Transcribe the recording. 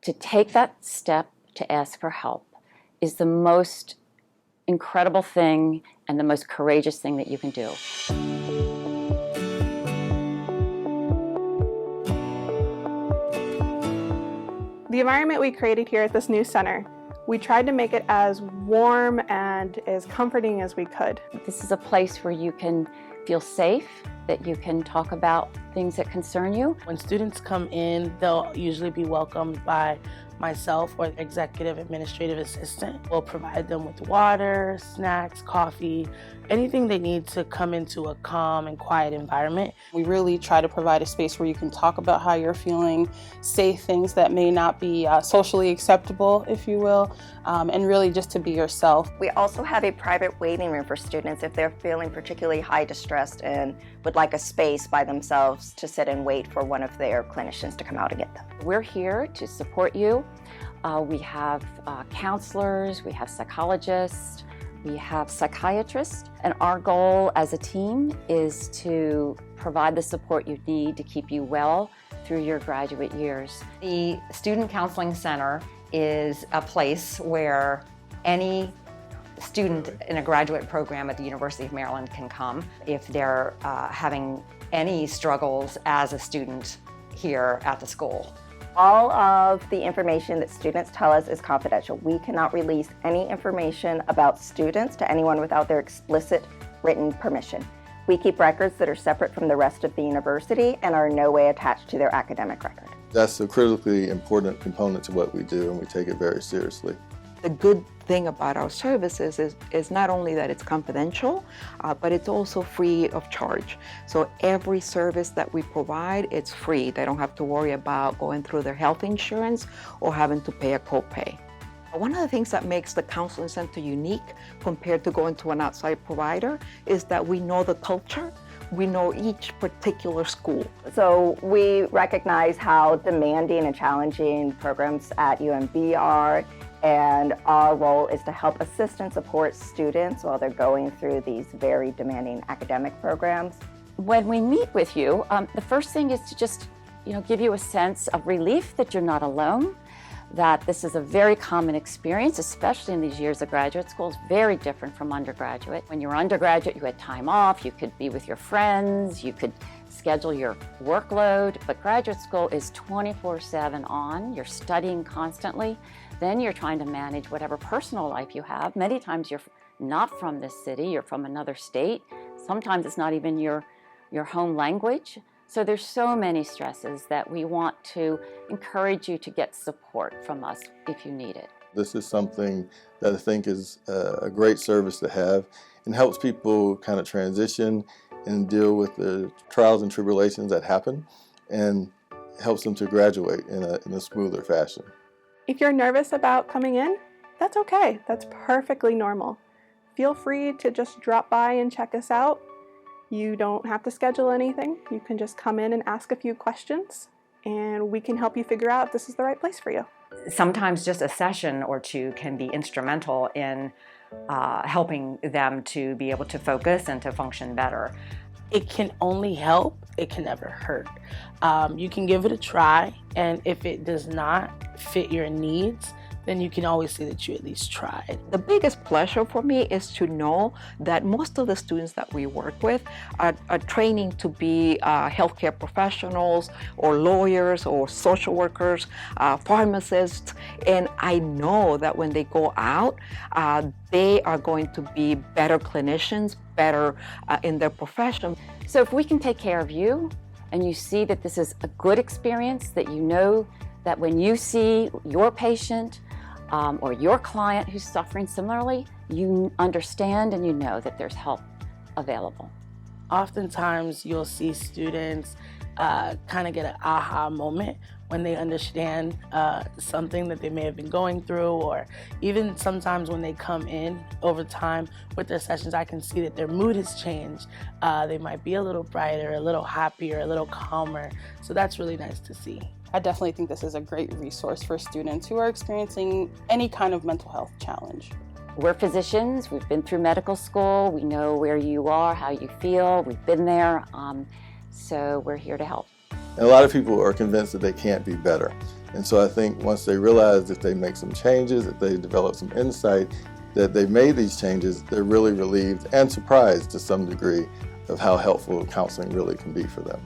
to take that step to ask for help is the most incredible thing and the most courageous thing that you can do. The environment we created here at this new center, we tried to make it as warm and as comforting as we could. This is a place where you can feel safe, that you can talk about things that concern you. When students come in, they'll usually be welcomed by myself or the executive administrative assistant. We'll provide them with water, snacks, coffee, anything they need to come into a calm and quiet environment. We really try to provide a space where you can talk about how you're feeling, say things that may not be socially acceptable, if you will, and really just to be yourself. We also have a private waiting room for students if they're feeling particularly high distressed and would like a space by themselves to sit and wait for one of their clinicians to come out and get them. We're here to support you. We have counselors, we have psychologists, we have psychiatrists, and our goal as a team is to provide the support you need to keep you well through your graduate years. The Student Counseling Center is a place where any student in a graduate program at the University of Maryland can come if they're having any struggles as a student here at the school. All of the information that students tell us is confidential. We cannot release any information about students to anyone without their explicit written permission. We keep records that are separate from the rest of the university and are in no way attached to their academic record. That's a critically important component to what we do, and we take it very seriously. The good thing about our services is not only that it's confidential, but it's also free of charge. So every service that we provide, it's free. They don't have to worry about going through their health insurance or having to pay a copay. One of the things that makes the Counseling Center unique compared to going to an outside provider is that we know the culture. We know each particular school. So we recognize how demanding and challenging programs at UMB are, and our role is to help assist and support students while they're going through these very demanding academic programs. When we meet with you, the first thing is to just give you a sense of relief that you're not alone, that this is a very common experience, especially in these years of graduate school. It's very different from undergraduate. When you were undergraduate, you had time off, you could be with your friends, you could schedule your workload, but graduate school is 24/7 on. You're studying constantly. Then you're trying to manage whatever personal life you have. Many times you're not from this city, you're from another state. Sometimes it's not even your home language. So there's so many stresses that we want to encourage you to get support from us if you need it. This is something that I think is a great service to have and helps people kind of transition and deal with the trials and tribulations that happen and helps them to graduate in a smoother fashion. If you're nervous about coming in, that's okay. That's perfectly normal. Feel free to just drop by and check us out. You don't have to schedule anything. You can just come in and ask a few questions, and we can help you figure out if this is the right place for you. Sometimes just a session or two can be instrumental in helping them to be able to focus and to function better. It can only help, it can never hurt. You can give it a try, and if it does not fit your needs, then you can always say that you at least tried. The biggest pleasure for me is to know that most of the students that we work with are training to be healthcare professionals or lawyers or social workers, pharmacists, and I know that when they go out, they are going to be better clinicians, better in their profession. So if we can take care of you and you see that this is a good experience, that you know that when you see your patient or your client who's suffering similarly, you understand and you know that there's help available. Oftentimes you'll see students kind of get an aha moment when they understand something that they may have been going through, or even sometimes when they come in over time with their sessions, I can see that their mood has changed. They might be a little brighter, a little happier, a little calmer. So that's really nice to see. I definitely think this is a great resource for students who are experiencing any kind of mental health challenge. We're physicians, we've been through medical school, we know where you are, how you feel, we've been there, so we're here to help. And a lot of people are convinced that they can't be better. And so I think once they realize that they make some changes, that they develop some insight, that they've made these changes, they're really relieved and surprised to some degree of how helpful counseling really can be for them.